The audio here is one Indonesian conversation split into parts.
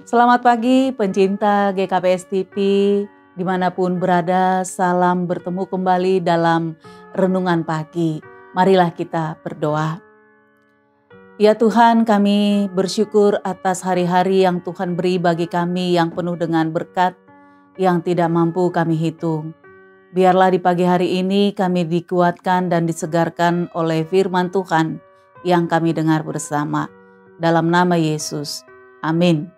Selamat pagi pencinta GKPS TV, dimanapun berada, salam bertemu kembali dalam Renungan Pagi. Marilah kita berdoa. Ya Tuhan, kami bersyukur atas hari-hari yang Tuhan beri bagi kami yang penuh dengan berkat yang tidak mampu kami hitung. Biarlah di pagi hari ini kami dikuatkan dan disegarkan oleh firman Tuhan yang kami dengar bersama. Dalam nama Yesus, amin.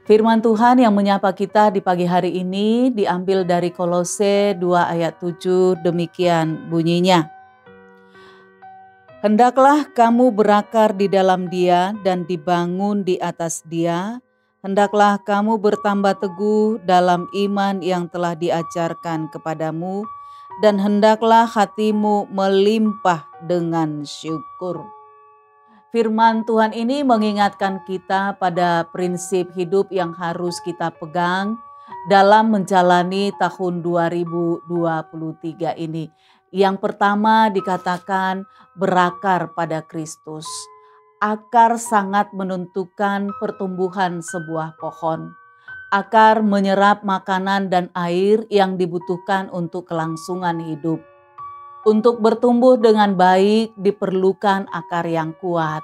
Firman Tuhan yang menyapa kita di pagi hari ini diambil dari Kolose 2 ayat 7, demikian bunyinya. Hendaklah kamu berakar di dalam Dia dan dibangun di atas Dia. Hendaklah kamu bertambah teguh dalam iman yang telah diajarkan kepadamu, dan hendaklah hatimu melimpah dengan syukur. Firman Tuhan ini mengingatkan kita pada prinsip hidup yang harus kita pegang dalam menjalani tahun 2023 ini. Yang pertama dikatakan berakar pada Kristus. Akar sangat menentukan pertumbuhan sebuah pohon. Akar menyerap makanan dan air yang dibutuhkan untuk kelangsungan hidup. Untuk bertumbuh dengan baik diperlukan akar yang kuat,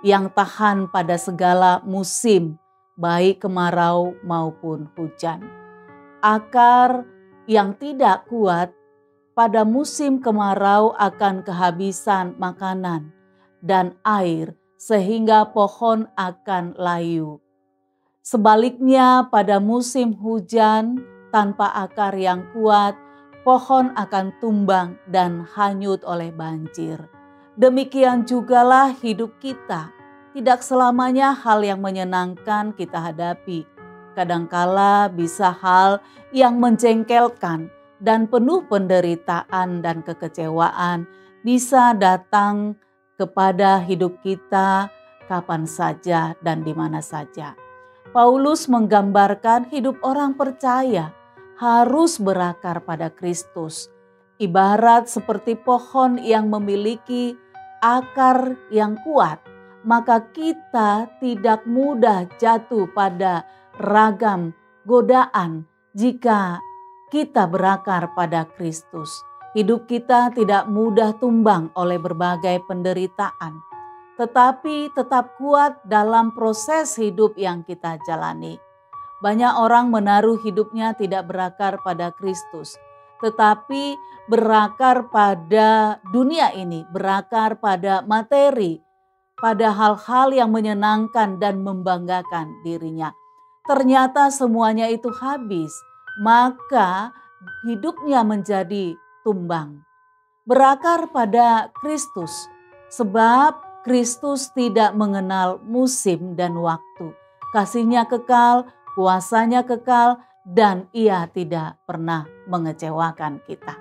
yang tahan pada segala musim, baik kemarau maupun hujan. Akar yang tidak kuat pada musim kemarau akan kehabisan makanan dan air sehingga pohon akan layu. Sebaliknya pada musim hujan tanpa akar yang kuat, pohon akan tumbang dan hanyut oleh banjir. Demikian jugalah hidup kita. Tidak selamanya hal yang menyenangkan kita hadapi. Kadangkala bisa hal yang menjengkelkan dan penuh penderitaan dan kekecewaan bisa datang kepada hidup kita kapan saja dan di mana saja. Paulus menggambarkan hidup orang percaya harus berakar pada Kristus. Ibarat seperti pohon yang memiliki akar yang kuat, maka kita tidak mudah jatuh pada ragam godaan jika kita berakar pada Kristus. Hidup kita tidak mudah tumbang oleh berbagai penderitaan, tetapi tetap kuat dalam proses hidup yang kita jalani. Banyak orang menaruh hidupnya tidak berakar pada Kristus, tetapi berakar pada dunia ini, berakar pada materi, pada hal-hal yang menyenangkan dan membanggakan dirinya. Ternyata semuanya itu habis, maka hidupnya menjadi tumbang. Berakar pada Kristus, sebab Kristus tidak mengenal musim dan waktu. Kasih-Nya kekal, kuasa-Nya kekal, dan Ia tidak pernah mengecewakan kita.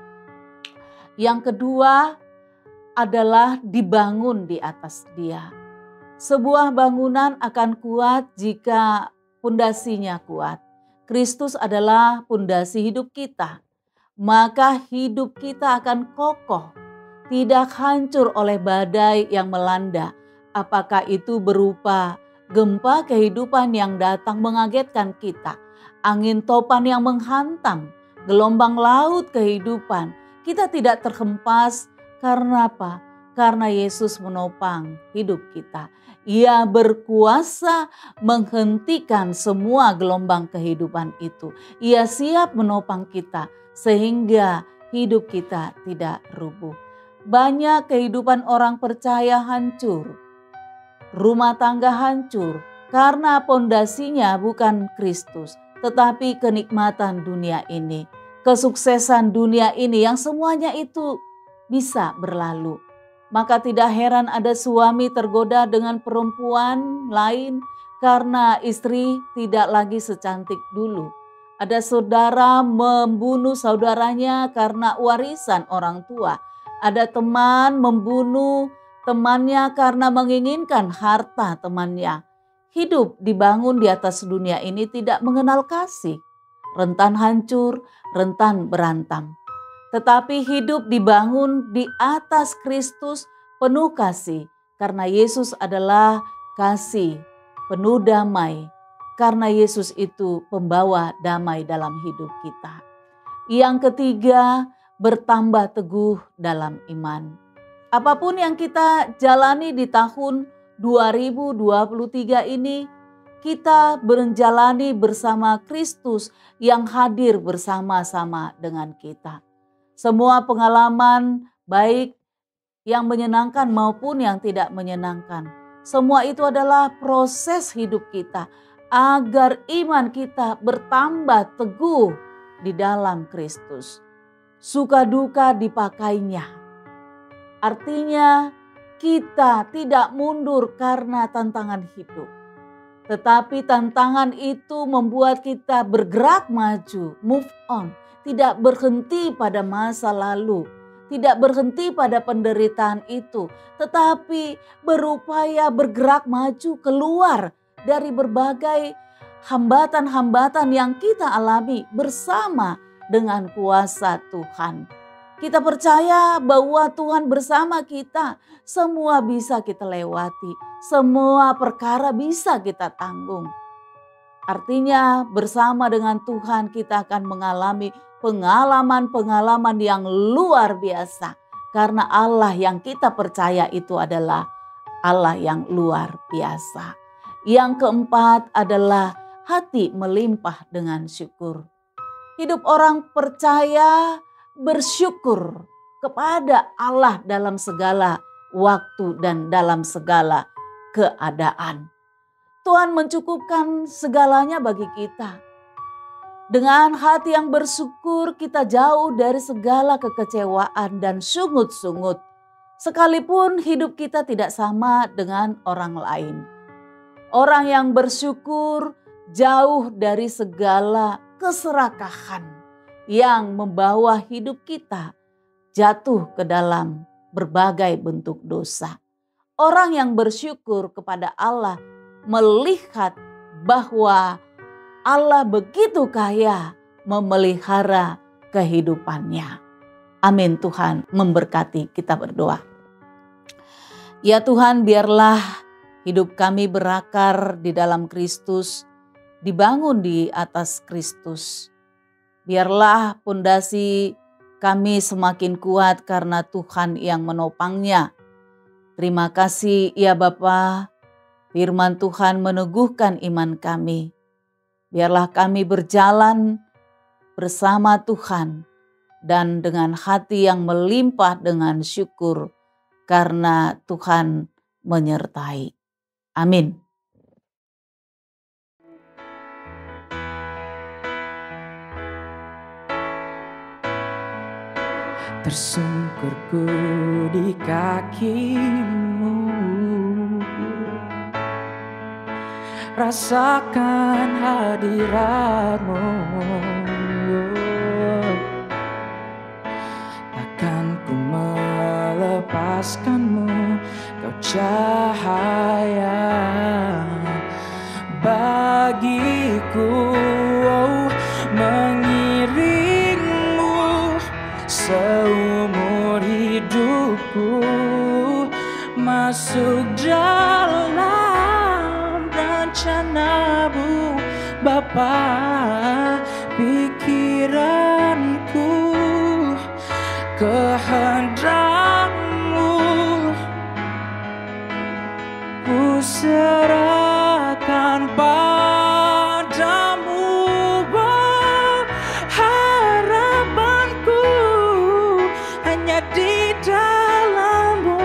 Yang kedua adalah dibangun di atas Dia. Sebuah bangunan akan kuat jika pondasinya kuat. Kristus adalah pondasi hidup kita. Maka hidup kita akan kokoh, tidak hancur oleh badai yang melanda. Apakah itu berupa gempa kehidupan yang datang mengagetkan kita, angin topan yang menghantam, gelombang laut kehidupan. Kita tidak terhempas karena apa? Karena Yesus menopang hidup kita. Ia berkuasa menghentikan semua gelombang kehidupan itu. Ia siap menopang kita sehingga hidup kita tidak rubuh. Banyak kehidupan orang percaya hancur. Rumah tangga hancur karena pondasinya bukan Kristus, tetapi kenikmatan dunia ini. Kesuksesan dunia ini yang semuanya itu bisa berlalu. Maka tidak heran ada suami tergoda dengan perempuan lain karena istri tidak lagi secantik dulu. Ada saudara membunuh saudaranya karena warisan orang tua. Ada teman membunuh temannya karena menginginkan harta temannya. Hidup dibangun di atas dunia ini tidak mengenal kasih. Rentan hancur, rentan berantam. Tetapi hidup dibangun di atas Kristus penuh kasih. Karena Yesus adalah kasih, penuh damai, karena Yesus itu pembawa damai dalam hidup kita. Yang ketiga, bertambah teguh dalam iman. Apapun yang kita jalani di tahun 2023 ini, kita menjalani bersama Kristus yang hadir bersama-sama dengan kita. Semua pengalaman baik yang menyenangkan maupun yang tidak menyenangkan, semua itu adalah proses hidup kita agar iman kita bertambah teguh di dalam Kristus. Suka duka dipakainya. Artinya kita tidak mundur karena tantangan hidup. Tetapi tantangan itu membuat kita bergerak maju, move on. Tidak berhenti pada masa lalu, tidak berhenti pada penderitaan itu. Tetapi berupaya bergerak maju keluar dari berbagai hambatan-hambatan yang kita alami bersama dengan kuasa Tuhan. Kita percaya bahwa Tuhan bersama kita, semua bisa kita lewati, semua perkara bisa kita tanggung. Artinya bersama dengan Tuhan kita akan mengalami pengalaman-pengalaman yang luar biasa. Karena Allah yang kita percaya itu adalah Allah yang luar biasa. Yang keempat adalah hati melimpah dengan syukur. Hidup orang percaya bersyukur kepada Allah dalam segala waktu dan dalam segala keadaan. Tuhan mencukupkan segalanya bagi kita. Dengan hati yang bersyukur kita jauh dari segala kekecewaan dan sungut-sungut. Sekalipun hidup kita tidak sama dengan orang lain. Orang yang bersyukur jauh dari segala keserakahan yang membawa hidup kita jatuh ke dalam berbagai bentuk dosa. Orang yang bersyukur kepada Allah melihat bahwa Allah begitu kaya memelihara kehidupannya. Amin. Tuhan memberkati, kita berdoa. Ya Tuhan, biarlah hidup kami berakar di dalam Kristus, dibangun di atas Kristus. Biarlah pondasi kami semakin kuat karena Tuhan yang menopangnya. Terima kasih ya Bapa, firman Tuhan meneguhkan iman kami. Biarlah kami berjalan bersama Tuhan dan dengan hati yang melimpah dengan syukur karena Tuhan menyertai. Amin. Tersungkurku di kakimu, rasakan hadiratmu. Takkan ku melepaskanmu, kau cahaya bagiku. Mengiringmu seumur hidupku, masuk dalam rencanamu Bapa. Pikiranku kehendakmu ku serahkan padamu. Harapanku hanya di dalam-Mu,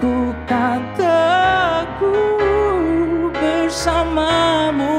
ku kan teguh bersamamu.